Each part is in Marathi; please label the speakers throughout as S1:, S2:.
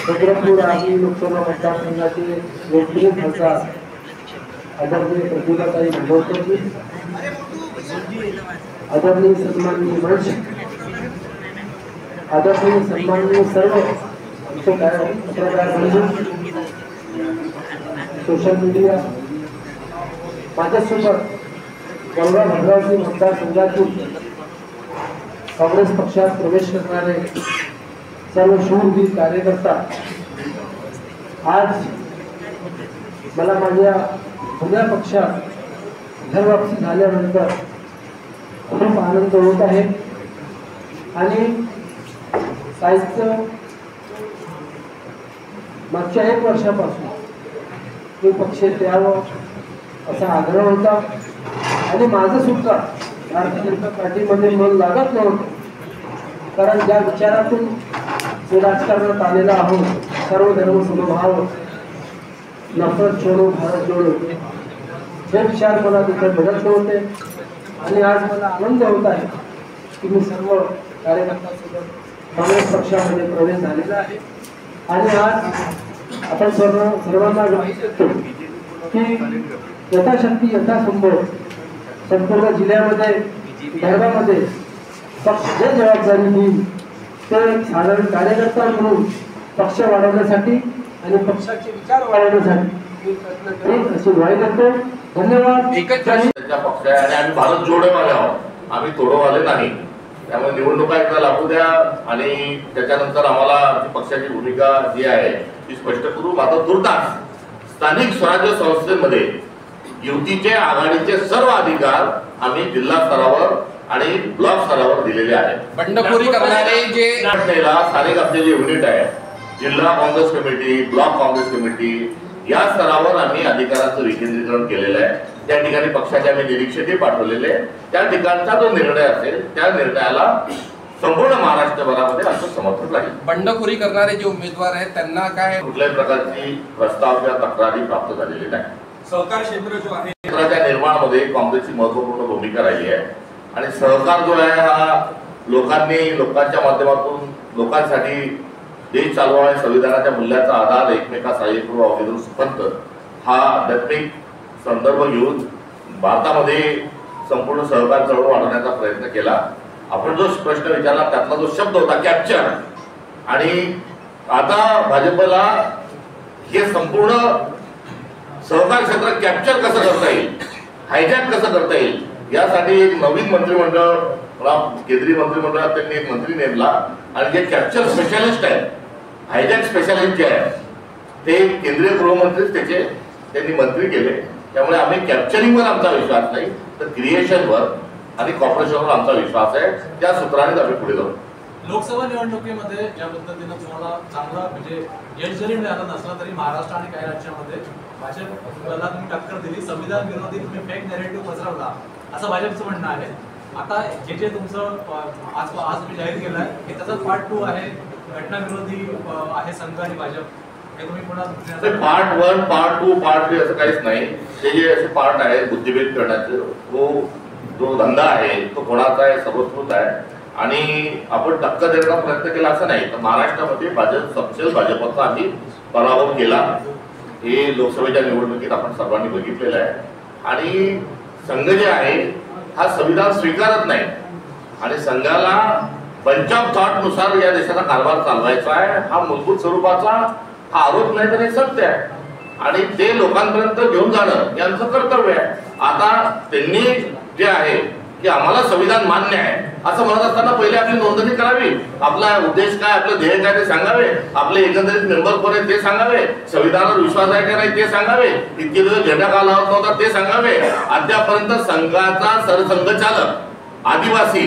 S1: चंद्रपूर आणि लोकसभा मतदारसंघाचे लोकप्रिय खासदार आदरणीय प्रतिभाताई भोसलेजी, आदरणीय सन्माननीय मंच, आदरणीय सन्माननीय सर्व पत्रकार बंधू, सोशल मीडिया, माझ्यासोबत गौरव भद्रावती मतदारसंघातून काँग्रेस पक्षात प्रवेश करणारे सर्व शूरवीर कार्यकर्ता, आज मला माझ्या जुन्या पक्षात घरवापसी झाल्यानंतर खूप आनंद होत आहे आणि साहित्य मागच्या 1 वर्षापासून हे पक्ष द्यावं असा आग्रह होता आणि माझं सुद्धा भारतीय जनता पार्टीमध्ये मन लागत नव्हतं, कारण ज्या विचारातून मी राजकारणात आलेला आहोत, सर्व धर्म समभाव, नफरत छोडो भारत जोडो, हे विचार मला तिथे बदलत होते आणि आज मला आनंद होत आहे की मी सर्व कार्यकर्त्यांसोबत काँग्रेस पक्षामध्ये प्रवेश झालेला आहे आणि आज आपण सर्वांना माहिती असतो की यथाशक्ती यथासंभव संपूर्ण जिल्ह्यामध्ये धर्मामध्ये पक्ष जे जबाबदारी देईल ते साधारण कार्यकर्ता म्हणून पक्ष वाढवण्यासाठी आणि पक्षाचे विचार वाढवण्यासाठी अशी ग्वाही देतो. धन्यवाद.
S2: पक्ष आहे आणि आम्ही भारत जोडोवाले आहोत, आम्ही तोडोवाले नाही. त्यामुळे निवडणुका एकदा लागू द्या आणि त्याच्यानंतर आम्हाला पक्षाची भूमिका जी आहे ती स्पष्ट करू. मात्र तुर्तास स्थानिक स्वराज्य संस्थेमध्ये युतीचे आघाडीचे सर्व अधिकार आम्ही जिल्हा स्तरावर आणि ब्लॉक स्तरावर दिलेले आहेत.
S3: बंडखोरी करणारे जे
S2: स्थानिक आपले जे युनिट आहे, जिल्हा Congress committee, block Congress committee या स्तरावर आम्ही अधिकाराचं विकेंद्रीकरण केलेलं आहे. त्या ठिकाणी पक्षाचे आम्ही निरीक्षकही पाठवलेले, त्या ठिकाणचा जो निर्णय असेल त्या निर्णयाला संपूर्ण महाराष्ट्रभरामध्ये आमचं समर्थन राहील.
S3: बंडखोरी करणारे जे उमेदवार आहेत त्यांना काय
S2: कुठल्याही प्रकारची प्रस्ताव किंवा तक्रारी प्राप्त झालेली नाही.
S4: सहकार क्षेत्र जो आहे
S2: क्षेत्राच्या निर्माणामध्ये काँग्रेसची महत्वपूर्ण भूमिका राहिली आहे आणि सहकार जो आहे हा लोकांच्या माध्यमातून लोकांसाठी देश चालवा, संविधानाच्या मूल्याचा आधार, एकमेका सहाय्यपूर्व अवघडून सुपंत हा आध्यात्मिक संदर्भ घेऊन भारतामध्ये संपूर्ण सहकार चळवळ वाढवण्याचा प्रयत्न केला. आपण जो प्रश्न विचारला त्यातला जो शब्द होता कॅप्चर, आणि आता भाजपला हे संपूर्ण सहकार क्षेत्र कॅप्चर कसं करता येईल, हायजॅक कसं करता येईल, यासाठी एक नवीन मंत्रिमंडळ, केंद्रीय मंत्रिमंडळात त्यांनी एक मंत्री नेमला आणि जे कॅप्चर स्पेशालिस्ट आहेत, हायजॅक स्पेशालिस्ट जे आहे ते केंद्रीय गृहमंत्रीच त्यांनी मंत्री केले. त्यामुळे आम्ही कॅप्चरिंगवर आमचा विश्वास नाही तर क्रिएशनवर आणि कॉर्पोरेशनवर आमचा विश्वास आहे. त्या सूत्रानेच आम्ही पुढे जाऊ.
S4: लोकसभा निवडणुकीमध्ये ज्या पद्धतीनं तुम्हाला चांगला म्हणजे यश जरी मिळाला नसला तरी महाराष्ट्र आणि काही राज्यामध्ये भाजपला तुम्ही टक्कर दिली, संविधान विरोधी तुम्ही फेक नॅरेटिव्ह पसरवला असं भाजपचं म्हणणं आहे. आता जे तुमचं आज तुम्ही जाहीर केलं आहे हे त्याचा पार्ट 2 आहे, घटना विरोधी आहे संघ आणि भाजप. हे तुम्ही पुन्हा
S2: पार्ट 1, पार्ट 2, पार्ट 3 असं काहीच नाही. ते जे असे पार्ट आहेत बुद्धिभेद करण्याचे, जो धंदा आहे तो कोणाचा आहे, सर्वस्कृत आहे आणि आपण टक्कर देण्याचा प्रयत्न केला असं नाही. तर महाराष्ट्रामध्ये भाजपचा आम्ही पराभव केला. हे लोकसभेच्या निवडणुकीत आपण सर्वांनी बघितलेलं आहे. आणि संघ जे आहे हा संविधान स्वीकारत नाही आणि संघाला पंच ऑफ थॉट नुसार या देशाचा कारभार चालवायचा आहे, हा मूलभूत स्वरूपाचा हा आरोप नाही तर हे सत्य आहे आणि ते लोकांपर्यंत घेऊन जाणं हे आमचं कर्तव्य आहे. आता त्यांनी जे आहे की आम्हाला संविधान मान्य आहे असं म्हणत असताना पहिले आपली नोंदणी करावी, आपला उद्देश काय, आपलं ध्येय काय ते सांगावे, आपले एकंदरीत मेंबर कोण आहेत ते सांगावे, संविधानावर विश्वास आहे का नाही ते सांगावे, इतके दिवस झेंडा का लावत नव्हता ते सांगावे. अद्यापर्यंत संघाचा सरसंघचालक आदिवासी,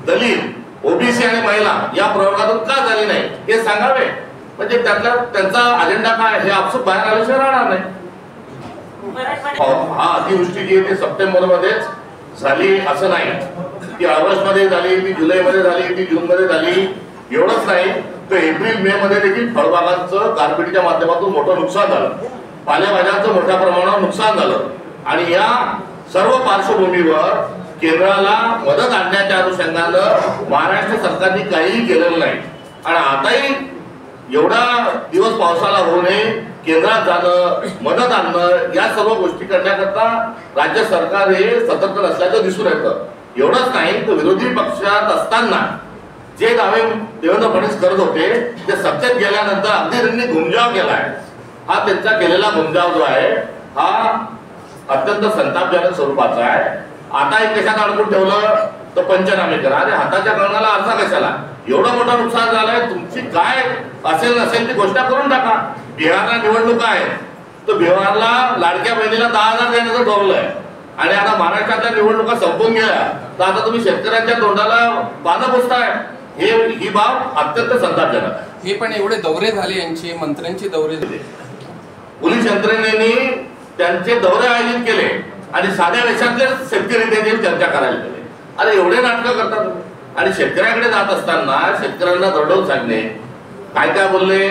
S2: दलित, ओबीसी आणि महिला या प्रवर्गातून का झाले नाही हे सांगावे. म्हणजे त्यांचा अजेंडा काय हे आपसूक बाहेर आल्याशिवाय राहणार नाही. हा अतिवृष्टी जी आहे ती सप्टेंबर मध्येच झाली असं नाही, ती ऑगस्ट मध्ये झाली, ती जुलै मध्ये झाली, ती जून मध्ये झाली. एवढंच नाही तर एप्रिल मे मध्ये देखील फळबागांचं गारपिटीच्या माध्यमातून मोठं नुकसान झालं, पालेभाज्यांचं मोठ्या प्रमाणावर नुकसान झालं आणि या सर्व पार्श्वभूमीवर केंद्राला मदत आणण्याच्या अनुषंगानं महाराष्ट्र सरकारने काहीही केलेलं नाही. आणि आताही एवढा दिवस पावसाला होऊ नये, केंद्रात जाणं, मदत आणणं, या सर्व गोष्टी करण्याकरता राज्य सरकार हे सतर्क नसल्याचं दिसून येतं. एवढंच नाही तर विरोधी पक्षात असताना जे दावे देवेंद्र फडणवीस करत होते ते सत्तेत गेल्यानंतर अगदी त्यांनी घुमजाव केलाय. हा त्यांचा केलेला घुमजाव जो आहे हा अत्यंत संतापजनक स्वरूपाचा आहे. आता एक कशात अडकून ठेवलं तर पंचनामे करा. अरे हाताच्या कणाला अर्धा कशाला? एवढं मोठं नुकसान झालंय, तुमची काय असेल नसेल ती घोषणा करून टाका. बिहारला निवडणूक आहे तर बिहारला लाडक्या बहिणीला 10,000 देण्याचं ठरवलंय आणि आता महाराष्ट्रातल्या निवडणुका संपून गेल्या तर आता तुम्ही शेतकऱ्यांच्या तोंडाला पानं पुसताय. ही बाब अत्यंत संतापजनक आहे.
S3: हे पण एवढे दौरे झाले यांचे, मंत्र्यांचे दौरे झाले,
S2: पोलीस यंत्रणेने त्यांचे दौरे आयोजित केले आणि साध्या वेशातले शेतकरी त्यांची चर्चा करायला गेले. अरे एवढे नाटकं करतात तुम्ही. आणि शेतकऱ्याकडे जात असताना शेतकऱ्यांना दरडवून सांगणे, काय काय बोलले,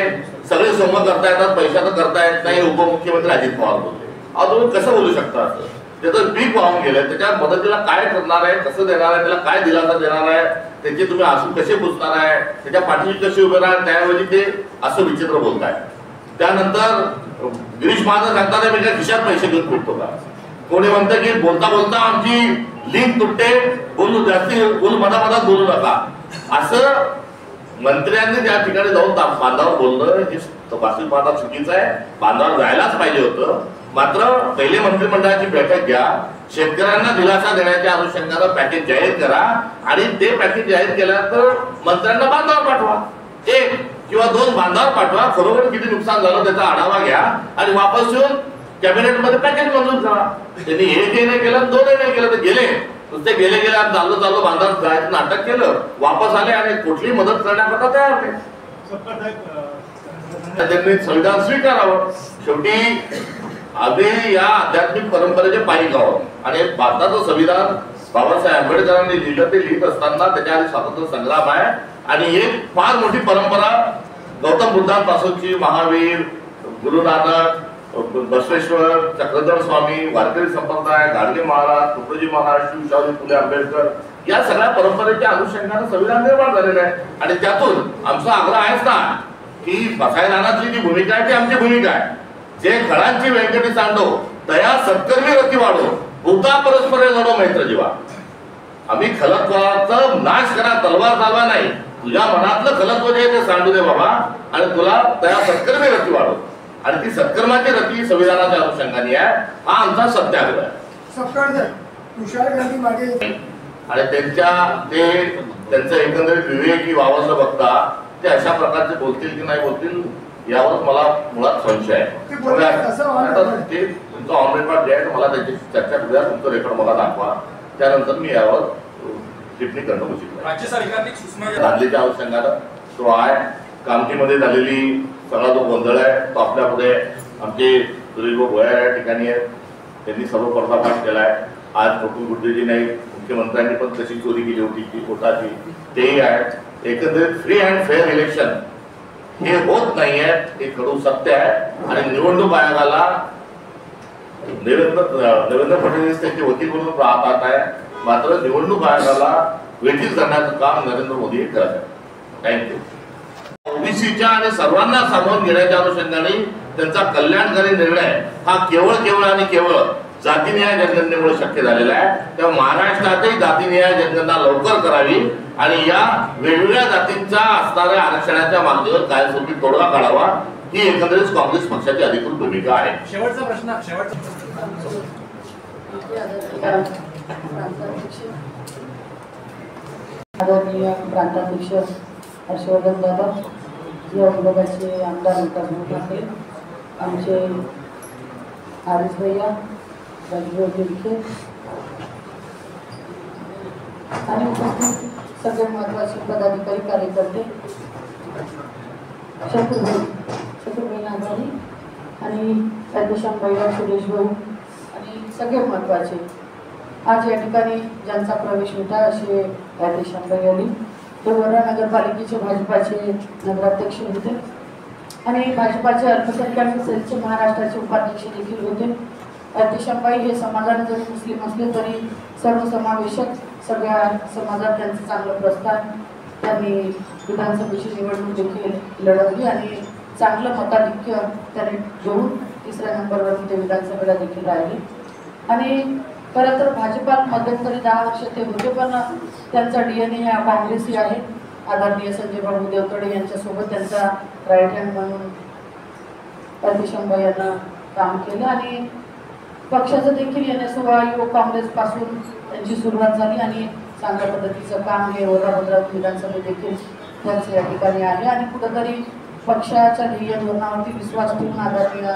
S2: सगळे सोमं करता येतात, पैसा तर करता येत नाही, उपमुख्यमंत्री अजित पवार बोलले. अहो तुम्ही कसं बोलू शकता असं? त्याचं पीक वाहून गेलं, त्याच्या मदतीला काय करणार आहे, कसं देणार आहे, त्याला काय दिलासा देणार आहे, त्याचे तुम्ही आसू कसे पुसणार आहे, त्याच्या पाठीशी कशी उभे राहणार, त्याऐवजी ते असं विचित्र बोलताय. त्यानंतर गिरीश महाजन सांगताना मी काय खिशात पैसे घेऊन फिरतो का? कोणी म्हणतं की बोलता बोलता आमची लिंक तुटते, बोलू जास्ती मधामधात बोलू नका. असं मंत्र्यांनी त्या ठिकाणी जाऊन बांधावर बोलणं हे तपासून पाहता चुकीचं आहे. बांधावर जायलाच पाहिजे होतं. मात्र पहिले मंत्रिमंडळाची बैठक घ्या, शेतकऱ्यांना दिलासा देण्याच्या अनुषंगानं पॅकेज जाहीर करा आणि ते पॅकेज जाहीर केल्यानंतर मंत्र्यांना बांधावर पाठवा. 1 किंवा 2 बांधावर पाठवा, खरोखर किती नुकसान झालं त्याचा आढावा घ्या आणि वापस येऊन कॅबिनेट मध्ये पॅकेज मंजूर करा. त्यांनी 1 नाही केलं, 2 नाही केलं तर गेले नुसते गेले चाललो बांधावर जायचं नाटक केलं, वापस आले आणि कुठली मदत करण्याकरता तयार नाही. त्यांनी संविधान स्वीकारावं. शेवटी आम्ही या आध्यात्मिक परंपरेचे पायी आहोत आणि भारताचं संविधान बाबासाहेब आंबेडकरांनी लिहिलं, ते लिहित असताना त्याच्या आधी स्वातंत्र्य संग्राम आहे आणि एक फार मोठी परंपरा गौतम बुद्धांपासूनची, महावीर, गुरु नानक, बसवेश्वर, चक्रधर स्वामी, वारकरी संप्रदाय, गाडगे महाराज, तुकडोजी महाराज, शिवशाहू फुले आंबेडकर, या सगळ्या परंपरेच्या अनुषंगाने संविधान निर्माण झालेलं आहे. आणि त्यातून आमचा आग्रह आहेच ना की बसायदानाची जी भूमिका आहे ती आमची भूमिका आहे. जे खळांची व्यंकटी सांडो तया सत्कर्मी रती वाढो, भूता परस्परे लढो मैत्र जीवा. आम्ही खलत्वाचा नाश करा, तलवार चालवा नाही. तुझ्या मनातलं खलत्व जे ते सांडू दे बाबा आणि तुला तया सत्कर्मी रती वाढो. आणि ती सत्कर्माची रती संविधानाच्या अनुषंगाने आहे. हा आमचा सत्याग्रह आहे. आणि त्यांचं एकंदरीत विवेकी वावरलं बघता ते अशा प्रकारचे बोलतील की नाही बोलतील यावर मला मुळात संशय आहे. ते तुमचं ऑन रेकॉर्ड जे आहे मला त्याची चर्चा करूया. तुमचं रेकॉर्ड मला दाखवा, त्यानंतर मी यावर टिप्पणी करणं उचित.
S5: राज्य सरकारने सूचना
S2: दादलीच्या अनुषंगानं तो आहे. कामठीमध्ये झालेली सगळा जो गोंधळ आहे तो आपल्यापुढे आमचे सुरेश भोयर या ठिकाणी आहेत, त्यांनी सर्व पर्दाफाश केलाय. आज मुकुल गुड्डेजी नाही, मुख्यमंत्र्यांनी पण तशी चोरी केली होती की पोटाची, तेही आहे. एकंदरीत फ्री अँड फेअर इलेक्शन हे होत नाहीये, हे कडू सत्य आहे. आणि निवडणूक आयोगाला देवेंद्र फडणवीस त्यांचे वकील म्हणून राहतात आहे, मात्र निवडणूक आयोगाला वेठीस करण्याचं काम नरेंद्र मोदी करत आहेत. थँक्यू. ओबीसीच्या आणि सर्वांना सामावून घेण्याच्या अनुषंगाने त्यांचा कल्याणकारी निर्णय हा केवळ आणि केवळ जातीनिहाय जनगणनेमुळे शक्य झालेला आहे. तेव्हा महाराष्ट्रातही जातीनिहाय जनगणना लवकर करावी आणि या वेगवेगळ्या जातींच्या असणाऱ्या आरक्षणाच्या मागणीवर कायमस्वरूपी तोडगा काढावा, ही एकंदरीत काँग्रेस पक्षाची अधिकृत भूमिका आहे.
S4: शेवटचा प्रश्न
S6: आदरणीय प्रांताध्यक्ष हर्षवर्धन दादा, या विभागाचे आमदार विकास, आमचे आरिस भैया, राजभाऊ दिलखे आणि उपस्थित सगळे महत्वाचे पदाधिकारी, कार्यकर्ते, शत्रुघ्न नागारी आणि राधेश्याम भैया, सुरेश भाऊ आणि सगळे महत्वाचे आज या ठिकाणी ज्यांचा प्रवेश होता असे राधेश्याम भैयानी, ते वरा नगरपालिकेचे भाजपाचे नगराध्यक्ष होते आणि भाजपाचे अल्पसंख्याक सेलचे महाराष्ट्राचे उपाध्यक्ष देखील होते. राधेश्यामबाई हे समाजाने जरी मुस्लिम असले तरी सर्वसमावेशक सगळ्या समाजात त्यांचं चांगलं प्रस्थान, त्यांनी विधानसभेची निवडणूक देखील लढवली आणि चांगलं मताधिक्य त्यांनी घेऊन 3ऱ्या नंबरवरून ते विधानसभेला देखील राहिले. आणि खरं तर भाजपात मध्यंतरी 10 वर्ष ते होते, पण त्यांचा DNA हा काँग्रेसी आहे. आदरणीय संजय बाबू देवतडे यांच्यासोबत त्यांचा राईट हँड म्हणून परदेशंबाई यांना काम केलं आणि पक्षाचं देखील NSY युवक काँग्रेसपासून त्यांची सुरुवात झाली आणि चांगल्या पद्धतीचं काम हे औरंगाबाद विधानसभेत देखील त्यांचं या ठिकाणी आहे. आणि कुठंतरी पक्षाच्या ध्येय धोरणावरती विश्वास ठेवून आदरणीय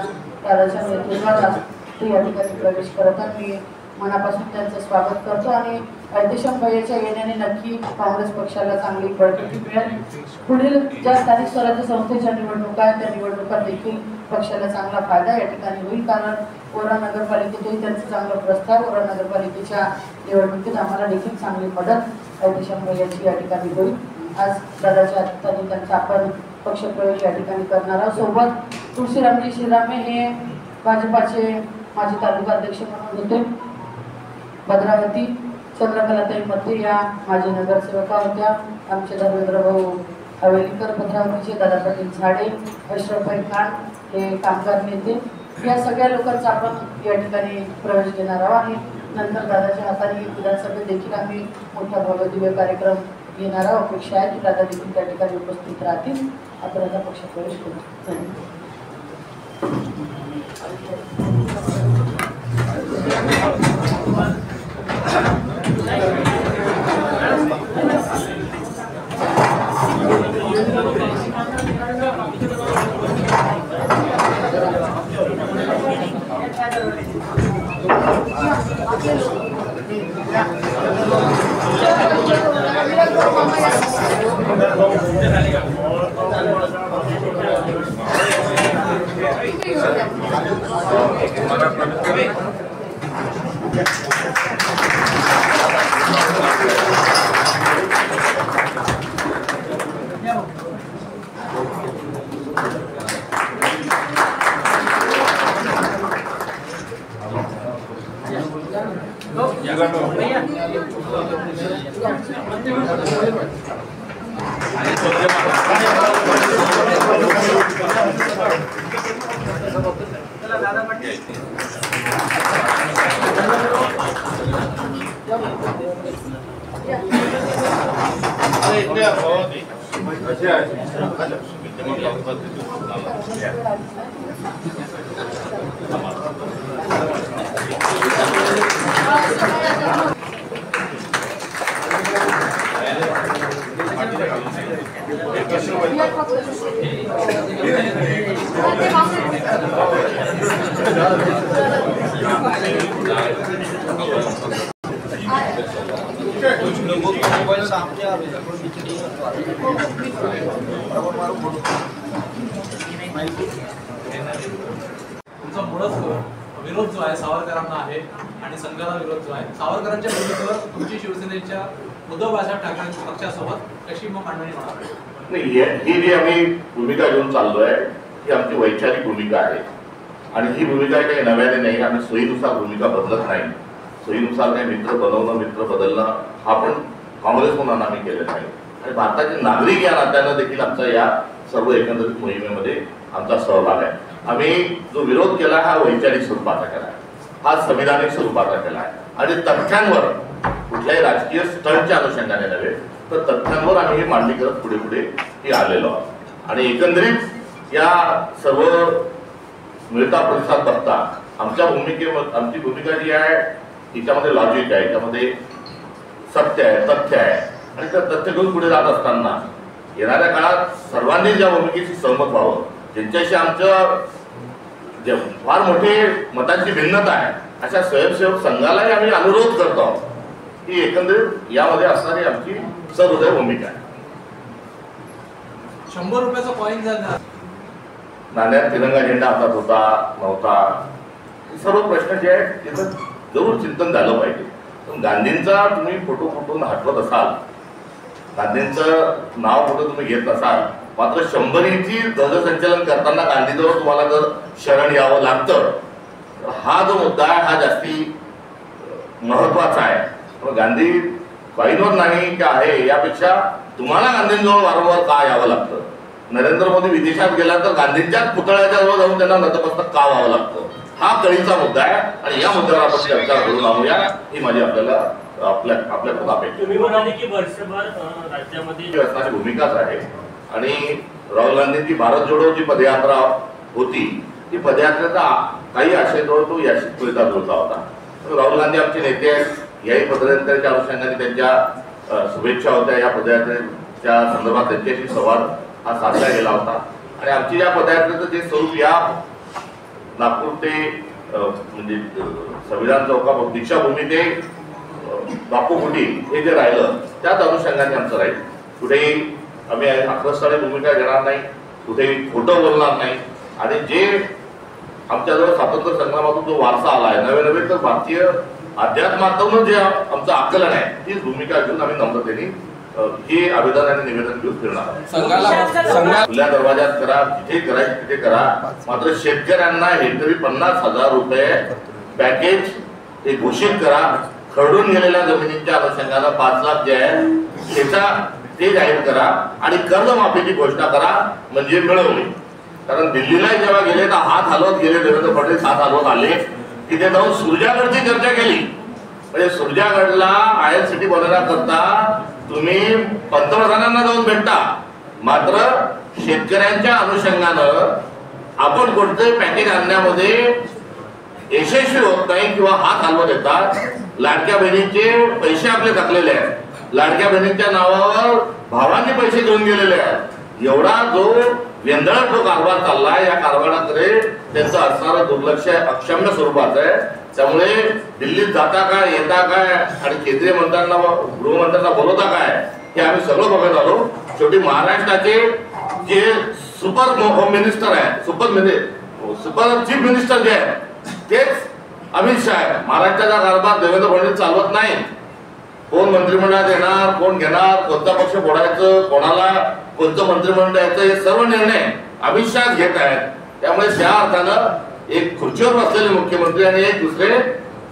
S6: दादाच्या नेतृत्वात ते या ठिकाणी प्रवेश करतात. मी मनापासून त्यांचं स्वागत करतो आणि ऐतेशंबाईच्या येण्याने नक्की काँग्रेस पक्षाला चांगली बळकटी मिळेल. पुढील ज्या स्थानिक स्वराज्य संस्थेच्या निवडणुका आहेत त्या निवडणुकात देखील पक्षाला चांगला फायदा या ठिकाणी होईल, कारण ओरा नगरपालिकेतही त्यांचं चांगलं प्रस्ताव, ओरा नगरपालिकेच्या निवडणुकीत आम्हाला देखील चांगली मदत ऐतेशंबाई यांची या ठिकाणी होईल. आज दादाच्या हाताने त्यांचा आपण पक्षप्रवेश या ठिकाणी करणार आहोत. सोबत तुळशीरामजी शिरामे हे भाजपाचे माजी तालुका अध्यक्ष म्हणून होते. भद्रावती चंद्रकलाताई मध्ये या माजी नगरसेवका होत्या. आमचे धर्मेंद्र भाऊ हवेलीकर भद्रावतीचे, दादा पाटील झाडे, अशरफभाई खान हे कामगार नेते, या सगळ्या लोकांचा आपण या ठिकाणी प्रवेश घेणार आहोत. आणि नंतर दादाच्या हाताने विधानसभेत देखील आम्ही मोठा भव्यदिव्य कार्यक्रम घेणार आहोत. अपेक्षा आहे की दादा देखील त्या ठिकाणी उपस्थित राहतील. आपण आता पक्ष प्रवेश करू. धन्यवाद.
S4: तुमचा मुळच विरोध जो आहे सावरकरांना आहे आणि संघाला विरोध जो आहे, सावरकरांच्या विरोधावर तुमची शिवसेनेच्या उद्धव बाळासाहेब ठाकरे पक्षासोबत कशी मग मांडणी होणार?
S2: नाही, ही जी आम्ही भूमिका घेऊन चाललोय ही आमची वैचारिक भूमिका आहे आणि ही भूमिका काही नव्याने नाही. आम्ही सोयीनुसार भूमिका बदलत नाही. सोयीनुसार काही मित्र बनवणं, मित्र बदलणं हा पण काँग्रेस म्हणून आम्ही केलं नाही आणि भारताचे नागरिक या नात्यानं देखील आमचा या सर्व एकंदरीत मोहिमेमध्ये आमचा सहभाग आहे. आम्ही जो विरोध केला हा वैचारिक स्वरूपाचा केला आहे, हा संविधानिक स्वरूपाचा केला आहे आणि तथ्यांवर, कुठल्याही राजकीय स्टंटच्या अनुषंगाने नव्हे तर तथ्यांवर आम्ही ही मांडणी करत पुढे पुढे ही आलेलो आहोत. आणि एकंदरीत या सर्व मिळता प्रतिसाद बघता आमची भूमिका जी आहे तिच्यामध्ये लॉजिक आहे, त्यामध्ये सत्य आहे, तथ्य आहे आणि त्या तथ्य घेऊन पुढे जात असताना येणाऱ्या काळात सर्वांनी ज्या भूमिकेशी सहमत व्हावं, ज्यांच्याशी आमच्या फार मोठी मतांची भिन्नता आहे अशा स्वयंसेवक संघालाही आम्ही अनुरोध करतो आहोत ही एकंदरीत यामध्ये असणारी आमची सहृदय भूमिका आहे.
S4: 100 रुपयाचा कॉईन झाला,
S2: नाण्यात तिरंगा झेंडा हातात होता नव्हता, हे सर्व प्रश्न जे आहेत त्याचं जरूर चिंतन झालं पाहिजे. पण गांधींचा तुम्ही फोटो फुटून हटवत असाल, गांधींचं नाव कुठं तुम्ही घेत नसाल, मात्र 100ची ध्वजसंचलन करताना गांधीजवळ तुम्हाला जर शरण यावं लागतं, हा जो मुद्दा आहे हा जास्ती महत्वाचा आहे. पण गांधी कॉईनवर नाही की आहे, यापेक्षा तुम्हाला गांधींजवळ वारंवार का यावं लागतं? नरेंद्र मोदी विदेशात गेला तर गांधींच्याच पुतळ्याच्या जवळ जाऊन त्यांना नतमस्तक का व्हावं लागतं? हा कळीचा मुद्दा आहे आणि या मुद्द्यावर आपण चर्चा करून आणूया, ही माझी आपल्याला आपल्याकडून अपेक्षा.
S5: तुम्ही म्हणाले की वर्षभर राज्यामध्ये
S2: असणारी भूमिकाच आहे. आणि राहुल गांधींची भारत जोडो जी पदयात्रा होती, ती पदयात्रेचा काही आशयजवळ तो यशस्वीता जोडला होता. राहुल गांधी आमचे नेते आहेत, याही पदयात्रेच्या अनुषंगाने त्यांच्या शुभेच्छा होत्या. या पदयात्रेच्या संदर्भात त्यांच्याशी संवाद हा साधला गेला होता आणि आमची या पदयात्रेचं जे स्वरूप या नागपूर ते म्हणजे संविधान चौका दीक्षाभूमी ते बापू कुटी हे जे राहिलं त्याच अनुषंगाने आमचं राहील. कुठेही आम्ही आक्रस्ताने भूमिका घेणार नाही, कुठेही खोटं बोलणार नाही आणि जे आमच्याजवळ स्वातंत्र्य संग्रामातून जो वारसा आला आहे, नवे नवे तर भारतीय अध्यात्मातून जे आमचं आकलन आहे, तीच भूमिका घेऊन आम्ही नम्रतेने हे आवेदन आणि निवेदन घेऊन फिरणार. खुल्या दरवाजात करा, जिथे करायचे तिथे करा, मात्र शेतकऱ्यांना हेक्टरी 50,000 रुपये पॅकेज हे घोषित करा. खरडून गेलेल्या जमिनींच्या अनुषंगानं 5 लाख जे आहे ते जाहीर करा आणि कर्जमाफीची घोषणा करा, म्हणजे मिळवली. कारण दिल्लीला जेव्हा गेले तर हात हलवत गेले, देवेंद्र फडणवीस हात हलवत आले, तिथे जाऊन सुरजागडची चर्चा केली. म्हणजे सुरजागडला ILCT बनवण्याकरता तुम्ही पंतप्रधानांना जाऊन भेटता, मात्र शेतकऱ्यांच्या अनुषंगानं आपण कोणतं पॅकेज आणण्यामध्ये यशस्वी होत नाही किंवा हात हलवत येतात. लाडक्या बहिणींचे पैसे आपले थकलेले आहेत, लाडक्या बहिणींच्या नावावर भावांनी पैसे घेऊन गेलेले आहेत. एवढा जो वेंदळट जो कारभार चाललाय, या कारभाराकडे त्यांचं असणारं दुर्लक्ष अक्षम्य स्वरूपाचं आहे. त्यामुळे दिल्लीत जाता काय, येता काय आणि केंद्रीय मंत्र्यांना गृहमंत्र्यांना बोलवता काय, हे आम्ही सगळं बघत आलो. शेवटी महाराष्ट्राचे जे सुपर होम मिनिस्टर आहे, सुपर चीफ मिनिस्टर जे आहे तेच अमित शहा आहे. महाराष्ट्राचा कारभार देवेंद्र फडणवीस चालवत नाही. कोण मंत्रिमंडळात येणार, कोण घेणार, कोणता पक्ष फोडायचं, कोणाला कोणतं मंत्रिमंडळ द्यायचं, हे सर्व निर्णय अमित शहा घेत आहेत. त्यामुळे त्या अर्थानं एक खुर्चीवर बसलेले मुख्यमंत्री आणि एक दुसरे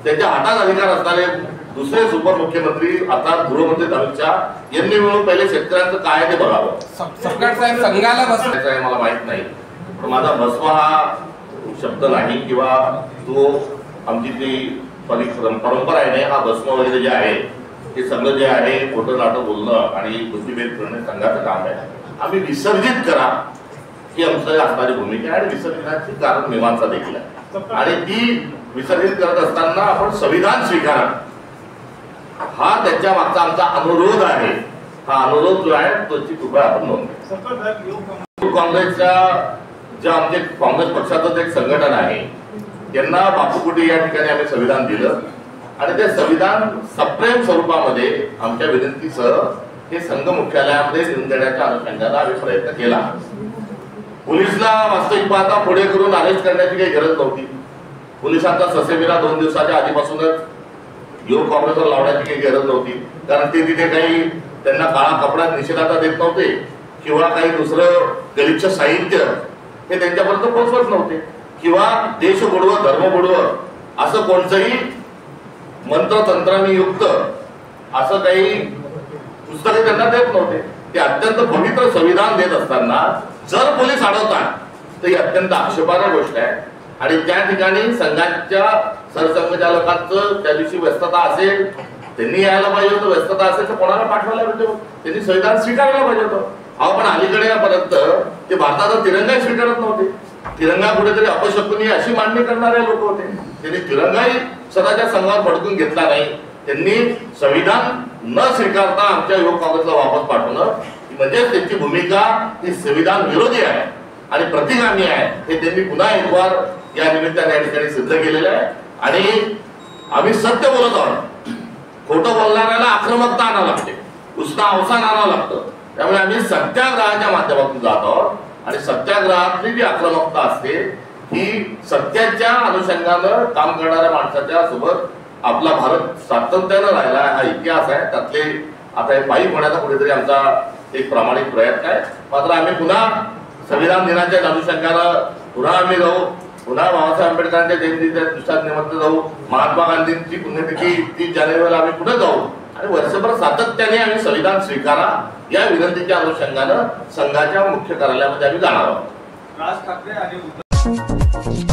S2: त्यांच्या हातात अधिकार असणारे दुसरे सुपर मुख्यमंत्री अर्थात गृहमंत्री अमित शहा यांनी मिळून पहिले शेतकऱ्यांचं काय ते बघावं.
S3: सरकार साहेब संघाला
S2: बसवायचं मला माहित नाही, पण माझा बसवा हा शब्द नाही किंवा तो आमची ती परंपरा आहे नाही. हा भस्म वगैरे जे आहे हे सगळं जे आहे खोटं नाटं बोलणं आणि बुद्धिभेद करणे संघाचं काम आहे. आम्ही विसर्जित करा ही आमची असणारी भूमिका आहे आणि विसर्जनाची कारण मीमांसा देखील आहे. आणि ती विसर्जित करत असताना आपण संविधान स्वीकारा, हा त्याच्या मागचा आमचा अनुरोध आहे. हा अनुरोध जो आहे त्याची कृपया आपण नोंद. काँग्रेसच्या जे आमचे काँग्रेस पक्षाचं एक संघटन आहे त्यांना बापू कुटी या ठिकाणी आम्ही संविधान दिलं आणि ते संविधान सप्रेम स्वरूपामध्ये आमच्या विनंतीसह हे संघ मुख्यालयामध्ये देऊन देण्याच्या अनुषंगाने आम्ही प्रयत्न केला. पोलिसला वास्तविक पाहता पुढे करून अरेस्ट करण्याची काही गरज नव्हती. पोलिसांचा ससेमिरा 2 दिवसाच्या आधीपासूनच युवक काँग्रेसवर लावण्याची काही गरज नव्हती. कारण ते तिथे काही त्यांना काळा कपड्यात निषेधाचा देत नव्हते किंवा काही दुसरं गलिच्छ साहित्य हे त्यांच्यापर्यंत पोहोचवत नव्हते किंवा देश बुडवं धर्म बुडवं असं कोणतंही मंत्रतंत्रांनी युक्त असं काही पुस्तके त्यांना देत नव्हते. ते अत्यंत पवित्र संविधान देत असताना जर पोलीस अडवतात तर ही अत्यंत आक्षेपार्ह गोष्ट आहे. आणि त्या ठिकाणी संघाच्या सरसंघचालकांचं त्या दिवशी व्यस्तता असेल, त्यांनी यायला पाहिजे होतं. व्यस्तता असेल तर कोणाला पाठवायला पाहिजे होतं, त्यांनी संविधान स्वीकारायला पाहिजे होतं. पण अलीकडेपर्यंत ते भारताचा तिरंगा स्वीकारत नव्हते. तिरंगा कुठेतरी अपशकुनी अशी मांडणी करणारे लोक होते. त्यांनी तिरंगाही स्वतःच्या संघावर फडकून घेतला नाही. त्यांनी संविधान न स्वीकारता आमच्या युवक काँग्रेसला वापस पाठवणं म्हणजे त्यांची भूमिका ही संविधान विरोधी आहे आणि प्रतिगामी आहे हे त्यांनी पुन्हा एक वार या निमित्ताने या ठिकाणी सिद्ध केलेलं आहे. आणि आम्ही सत्य बोलत आहोत. खोटं बोलणाऱ्याला आक्रमकता आणावं लागते, उसना अवसान आणावं लागतं. त्यामुळे आम्ही सत्याग्रहाच्या माध्यमातून जात आहोत आणि सत्याग्रहातली जी आक्रमकता असते ही सत्याच्या अनुषंगानं काम करणाऱ्या माणसाच्या सोबत आपला भारत सातत्यानं राहिला हा इतिहास आहे. त्यातले आता हे पायी होण्याचा कुठेतरी आमचा एक प्रामाणिक प्रयत्न आहे. मात्र आम्ही पुन्हा संविधान दिनाच्या अनुषंगानं पुन्हा आम्ही जाऊ, पुन्हा बाबासाहेब आंबेडकरांच्या जयंतीच्या दिवसानिमित्त जाऊ, महात्मा गांधींची पुण्यतिथी 30 जानेवारीला आम्ही पुढे जाऊ आणि वर्षभर सातत्याने आम्ही संविधान स्वीकारा या विनंतीच्या अनुषंगानं संघाच्या मुख्य कार्यालयामध्ये आम्ही जाणार आहोत.
S4: राज ठाकरे आणि